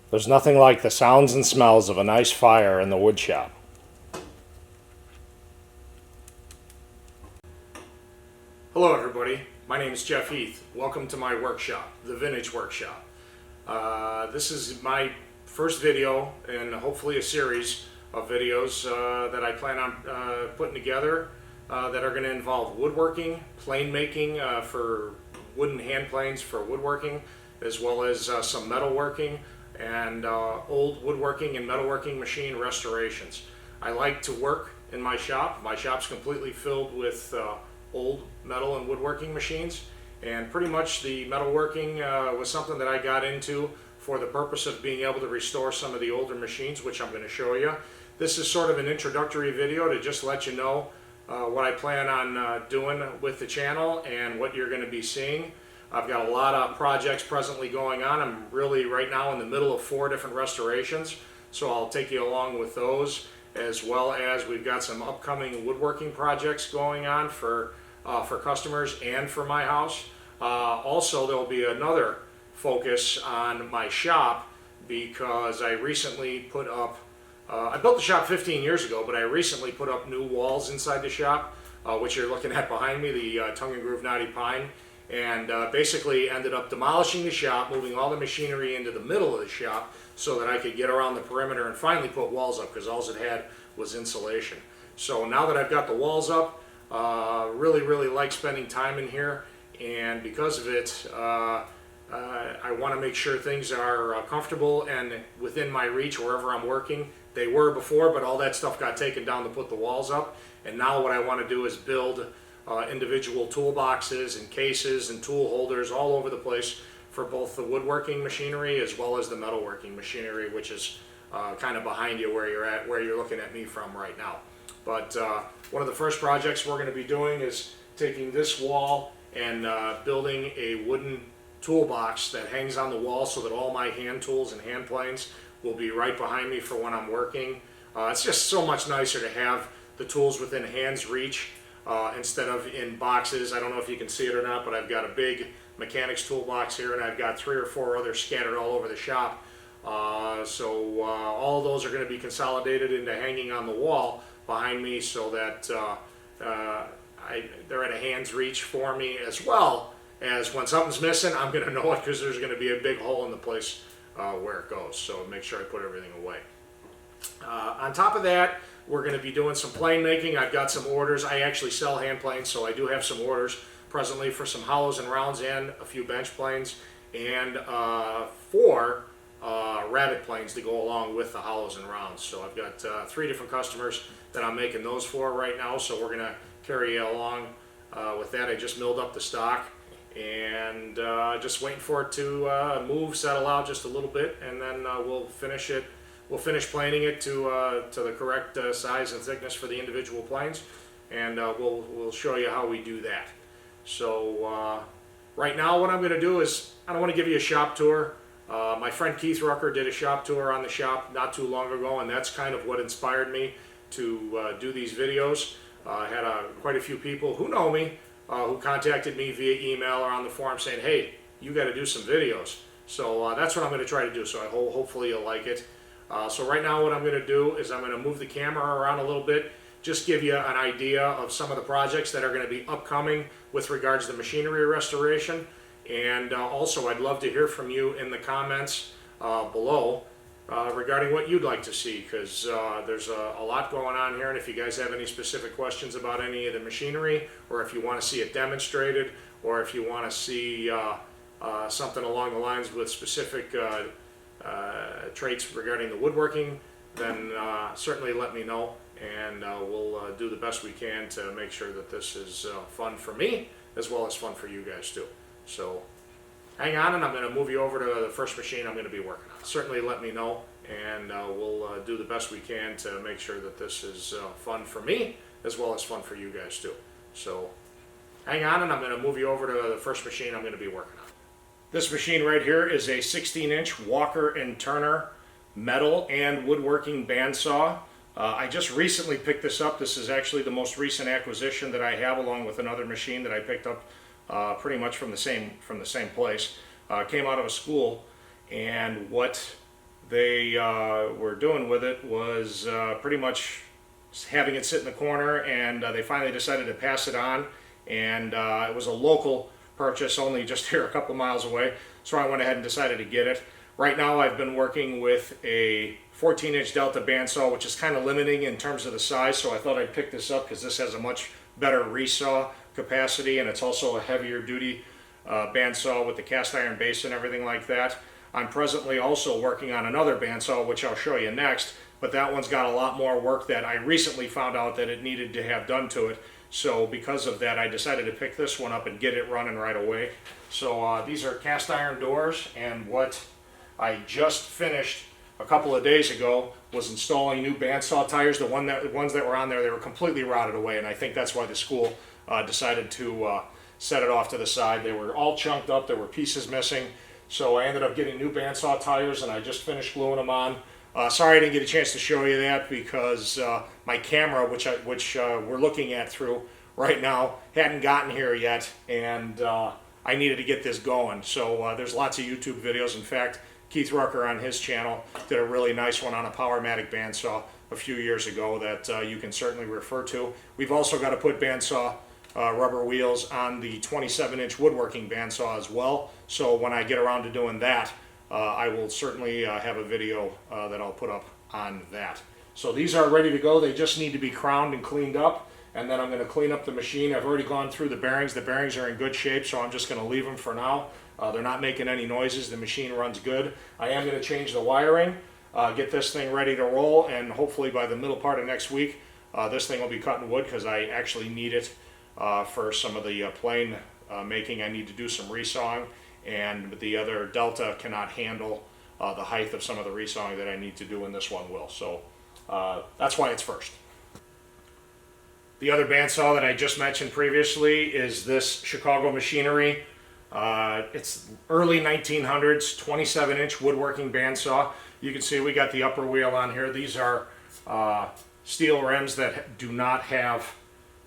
There's nothing like the sounds and smells of a nice fire in the wood shop. Hello everybody, my name is Jeff Heath. Welcome to my workshop, the Vintage Workshop. This is my first video and hopefully a series of videos that I plan on putting together that are going to involve woodworking, plane making for wooden hand planes for woodworking, as well as some metalworking and old woodworking and metalworking machine restorations. I like to work in my shop. My shop's completely filled with old metal and woodworking machines, and pretty much the metalworking was something that I got into for the purpose of being able to restore some of the older machines, which I'm going to show you. This is sort of an introductory video to just let you know what I plan on doing with the channel and what you're going to be seeing. I've got a lot of projects presently going on. I'm really right now in the middle of 4 different restorations, so I'll take you along with those, as well as we've got some upcoming woodworking projects going on for customers and for my house. Also, there'll be another focus on my shop because I recently put up, I built the shop 15 years ago, but I recently put up new walls inside the shop, which you're looking at behind me, the tongue and groove knotty pine, and basically ended up demolishing the shop, moving all the machinery into the middle of the shop so that I could get around the perimeter and finally put walls up, because all it had was insulation. So now that I've got the walls up, really like spending time in here, and because of it, I want to make sure things are comfortable and within my reach wherever I'm working. They were before, but all that stuff got taken down to put the walls up, and now what I want to do is build individual toolboxes and cases and tool holders all over the place for both the woodworking machinery as well as the metalworking machinery, which is kind of behind you where you're at, where you're looking at me from right now. But one of the first projects we're going to be doing is taking this wall and building a wooden toolbox that hangs on the wall so that all my hand tools and hand planes will be right behind me for when I'm working. It's just so much nicer to have the tools within hand's reach instead of in boxes. I don't know if you can see it or not, but I've got a big mechanics toolbox here, and I've got 3 or 4 others scattered all over the shop. So all of those are going to be consolidated into hanging on the wall behind me so that they're at a hand's reach for me, as well as when something's missing, I'm going to know it because there's going to be a big hole in the place where it goes. So make sure I put everything away. On top of that, we're going to be doing some plane making. I've got some orders. I actually sell hand planes, so I do have some orders presently for some hollows and rounds and a few bench planes, and 4 rabbit planes to go along with the hollows and rounds. So I've got 3 different customers that I'm making those for right now, so we're going to carry you along with that. I just milled up the stock and just waiting for it to move, settle out just a little bit, and then we'll finish it. We'll finish planing it to the correct size and thickness for the individual planes, and we'll show you how we do that. So right now what I'm going to do is, I don't want to give you a shop tour. My friend Keith Rucker did a shop tour on the shop not too long ago, and that's kind of what inspired me to do these videos. I had quite a few people who know me who contacted me via email or on the forum saying, hey, you got to do some videos. So that's what I'm going to try to do, so hopefully you'll like it. So right now what I'm going to do is I'm going to move the camera around a little bit, just give you an idea of some of the projects that are going to be upcoming with regards to machinery restoration. And also I'd love to hear from you in the comments below regarding what you'd like to see, because there's a lot going on here, and if you guys have any specific questions about any of the machinery, or if you want to see it demonstrated, or if you want to see something along the lines with specific traits regarding the woodworking, then certainly let me know, and we'll do the best we can to make sure that this is fun for me as well as fun for you guys too. So hang on, and I'm going to move you over to the first machine I'm going to be working on. Certainly let me know, and we'll do the best we can to make sure that this is fun for me as well as fun for you guys too. So hang on, and I'm going to move you over to the first machine I'm going to be working on. This machine right here is a 16-inch Walker & Turner metal and woodworking bandsaw. I just recently picked this up. This is actually the most recent acquisition that I have, along with another machine that I picked up pretty much from the same place. Came out of a school, and what they were doing with it was pretty much having it sit in the corner, and they finally decided to pass it on, and it was a local purchase, only just here a couple miles away, so I went ahead and decided to get it. Right now I've been working with a 14-inch Delta bandsaw, which is kind of limiting in terms of the size, so I thought I'd pick this up because this has a much better resaw capacity, and it's also a heavier duty bandsaw with the cast iron base and everything like that. I'm presently also working on another bandsaw, which I'll show you next, but that one's got a lot more work that I recently found out that it needed to have done to it. So because of that, I decided to pick this one up and get it running right away. So these are cast iron doors, and what I just finished a couple of days ago was installing new bandsaw tires. The ones that were on there, they were completely rotted away, and I think that's why the school decided to set it off to the side. They were all chunked up, there were pieces missing, so I ended up getting new bandsaw tires, and I just finished gluing them on. Sorry I didn't get a chance to show you that because my camera, which we're looking at through right now, hadn't gotten here yet, and I needed to get this going. So there's lots of YouTube videos. In fact, Keith Rucker on his channel did a really nice one on a Powermatic bandsaw a few years ago that you can certainly refer to. We've also got to put bandsaw rubber wheels on the 27-inch woodworking bandsaw as well. So when I get around to doing that, I will certainly have a video that I'll put up on that. So these are ready to go. They just need to be crowned and cleaned up, and then I'm going to clean up the machine. I've already gone through the bearings. The bearings are in good shape, so I'm just going to leave them for now. They're not making any noises. The machine runs good. I am going to change the wiring, get this thing ready to roll, and hopefully by the middle part of next week, this thing will be cutting wood because I actually need it for some of the plane making. I need to do some resawing, and the other Delta cannot handle the height of some of the resawing that I need to do, and this one will. So that's why it's first. The other bandsaw that I just mentioned previously is this Chicago Machinery. It's early 1900s, 27-inch woodworking bandsaw. You can see we got the upper wheel on here. These are steel rims that do not have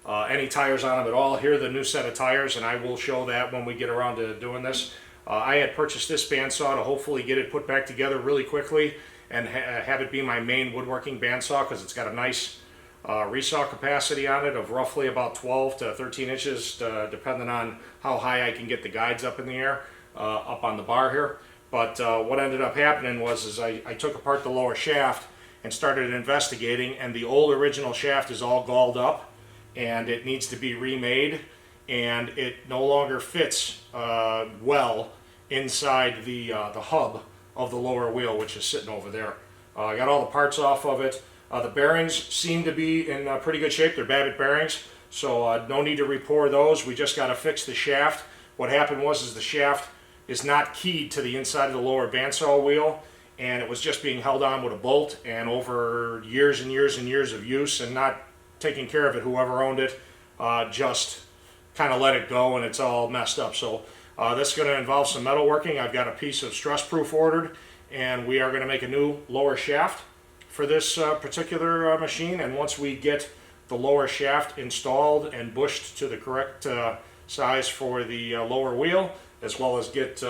any tires on them at all. Here are the new set of tires, and I will show that when we get around to doing this. I had purchased this bandsaw to hopefully get it put back together really quickly and have it be my main woodworking bandsaw because it's got a nice resaw capacity on it of roughly about 12 to 13 inches depending on how high I can get the guides up in the air, up on the bar here. But what ended up happening was I took apart the lower shaft and started investigating, and the old original shaft is all galled up and it needs to be remade, and it no longer fits well inside the hub of the lower wheel, which is sitting over there. I got all the parts off of it. The bearings seem to be in pretty good shape. They're Babbitt bearings, so no need to re-pour those. We just got to fix the shaft. What happened was the shaft is not keyed to the inside of the lower bandsaw wheel, and it was just being held on with a bolt, and over years and years and years of use and not taking care of it, whoever owned it just kind of let it go, and it's all messed up. So this is going to involve some metalworking. I've got a piece of stress proof ordered, and we are going to make a new lower shaft for this particular machine. And once we get the lower shaft installed and bushed to the correct size for the lower wheel, as well as get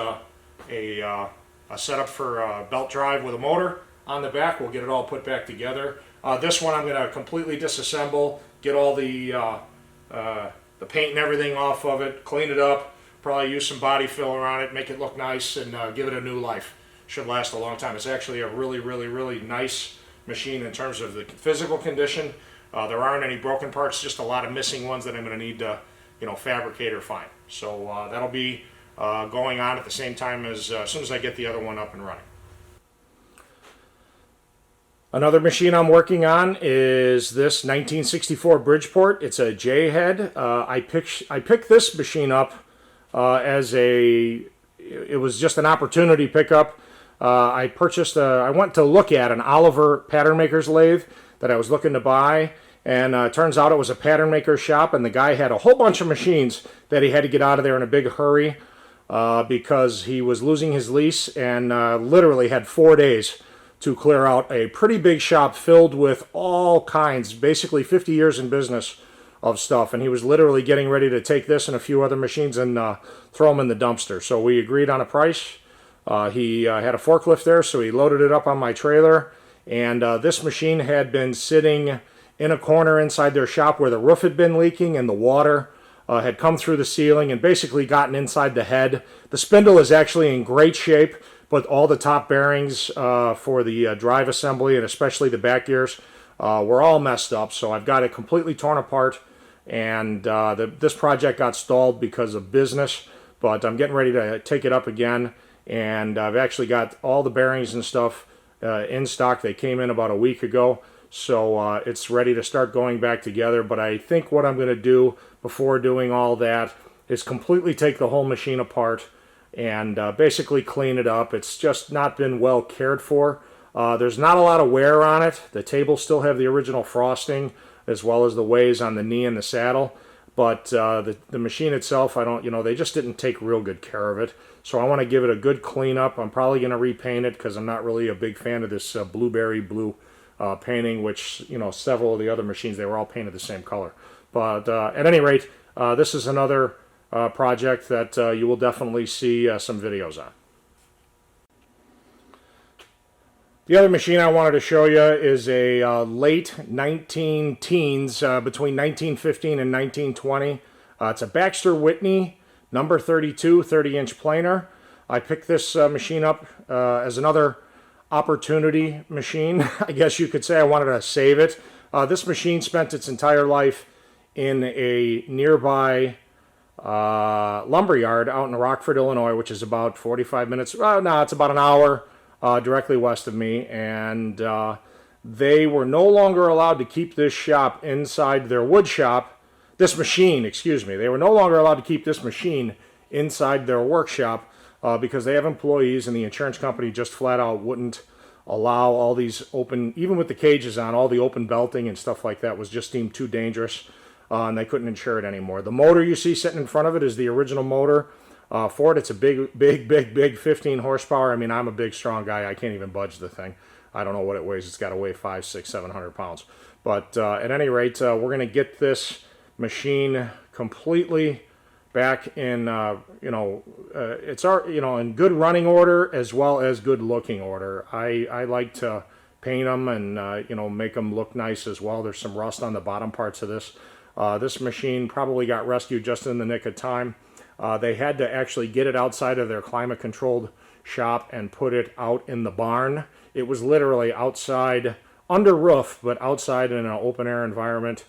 a setup for a belt drive with a motor on the back, we'll get it all put back together. This one I'm going to completely disassemble, get all the paint and everything off of it, clean it up, probably use some body filler on it, make it look nice, and give it a new life. Should last a long time. It's actually a really nice machine in terms of the physical condition. There aren't any broken parts, just a lot of missing ones that I'm going to need to, fabricate or find. So that'll be going on at the same time as soon as I get the other one up and running. Another machine I'm working on is this 1964 Bridgeport. It's a J head. I picked this machine up it was just an opportunity pickup. I went to look at an Oliver pattern maker's lathe that I was looking to buy, and it turns out it was a pattern maker's shop, and the guy had a whole bunch of machines that he had to get out of there in a big hurry because he was losing his lease, and literally had 4 days to clear out a pretty big shop filled with all kinds, basically 50 years in business of stuff, and he was literally getting ready to take this and a few other machines and throw them in the dumpster. So we agreed on a price. He had a forklift there, so he loaded it up on my trailer, and this machine had been sitting in a corner inside their shop where the roof had been leaking and the water had come through the ceiling and basically gotten inside the head. The spindle is actually in great shape, but all the top bearings for the drive assembly and especially the back gears were all messed up, so I've got it completely torn apart, and this project got stalled because of business, but I'm getting ready to take it up again, and I've actually got all the bearings and stuff in stock. They came in about a week ago, so it's ready to start going back together. But I think what I'm going to do before doing all that is completely take the whole machine apart and basically clean it up. It's just not been well cared for. There's not a lot of wear on it. The tables still have the original frosting as well as the ways on the knee and the saddle, but the machine itself, they just didn't take real good care of it. So I want to give it a good cleanup. I'm probably going to repaint it because I'm not really a big fan of this blueberry blue painting, which, several of the other machines, they were all painted the same color. But at any rate, this is another project that you will definitely see some videos on. The other machine I wanted to show you is a late 19-teens, between 1915 and 1920. It's a Baxter Whitney number 32 30-inch planer. I picked this machine up as another opportunity machine. I guess you could say I wanted to save it. This machine spent its entire life in a nearby lumber yard out in Rockford, Illinois, which is about 45 minutes. No, it's about an hour directly west of me, and they were no longer allowed to keep this shop inside their wood shop. This machine, excuse me. They were no longer allowed to keep this machine inside their workshop because they have employees, and the insurance company just flat out wouldn't allow all these open, even with the cages on, all the open belting and stuff like that was just deemed too dangerous, and they couldn't insure it anymore. The motor you see sitting in front of it is the original motor. For it, it's a big 15 horsepower. I mean, I'm a big, strong guy. I can't even budge the thing. I don't know what it weighs. It's got to weigh 500, 600, 700 pounds. But at any rate, we're going to get this machine completely back in, it's in good running order as well as good looking order. I like to paint them and, make them look nice as well. There's some rust on the bottom parts of this. This machine probably got rescued just in the nick of time. They had to actually get it outside of their climate-controlled shop and put it out in the barn. It was literally outside, under roof, but outside in an open-air environment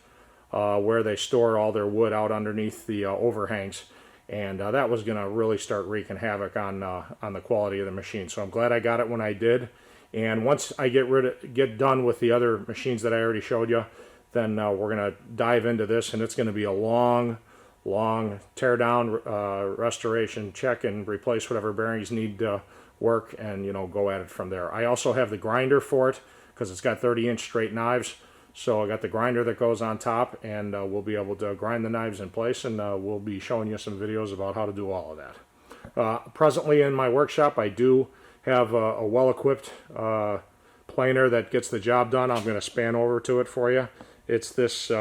where they store all their wood out underneath the overhangs. And that was going to really start wreaking havoc on the quality of the machine. So I'm glad I got it when I did. And once I get done with the other machines that I already showed you, then we're going to dive into this, and it's going to be a long tear down, restoration, check and replace whatever bearings need to work, and go at it from there. I also have the grinder for it because it's got 30-inch straight knives, so I got the grinder that goes on top, and we'll be able to grind the knives in place, and we'll be showing you some videos about how to do all of that. Presently in my workshop, I do have a well-equipped planer that gets the job done. I'm going to span over to it for you. It's this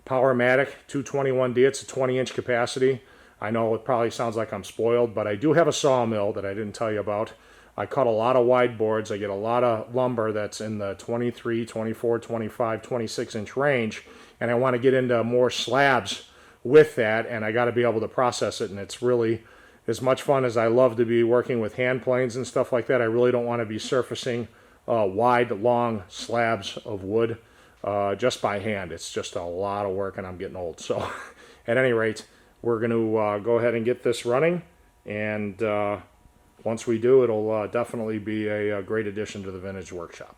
Powermatic 221D. It's a 20-inch capacity. I know it probably sounds like I'm spoiled, but I do have a sawmill that I didn't tell you about. I cut a lot of wide boards. I get a lot of lumber that's in the 23, 24, 25, 26-inch range, and I want to get into more slabs with that, and I got to be able to process it, and it's really as much fun as I love to be working with hand planes and stuff like that. I really don't want to be surfacing wide, long slabs of wood just by hand. It's just a lot of work, and I'm getting old. So at any rate, we're going to go ahead and get this running, and once we do, it'll definitely be a great addition to the Vintage Workshop.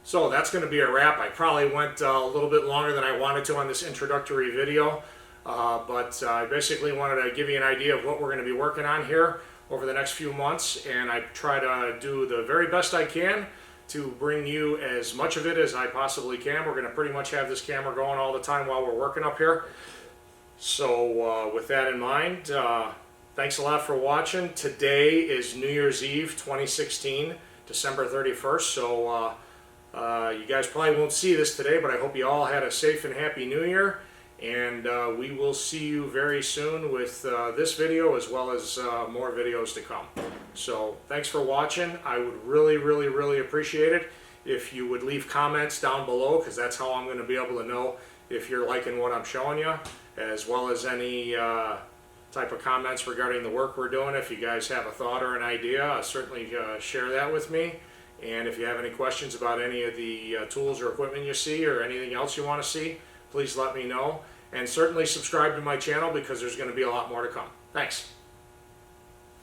So that's going to be a wrap. I probably went a little bit longer than I wanted to on this introductory video, but I basically wanted to give you an idea of what we're going to be working on here over the next few months, and I try to do the very best I can to bring you as much of it as I possibly can. We're going to pretty much have this camera going all the time while we're working up here. So with that in mind, thanks a lot for watching. Today is New Year's Eve 2016, December 31st, so you guys probably won't see this today, but I hope you all had a safe and happy New Year, And we will see you very soon with this video as well as more videos to come. So thanks for watching. I would really appreciate it if you would leave comments down below, because that's how I'm going to be able to know if you're liking what I'm showing you, as well as any type of comments regarding the work we're doing. If you guys have a thought or an idea, certainly share that with me. And if you have any questions about any of the tools or equipment you see or anything else you want to see, please let me know. And certainly subscribe to my channel, because there's going to be a lot more to come. Thanks.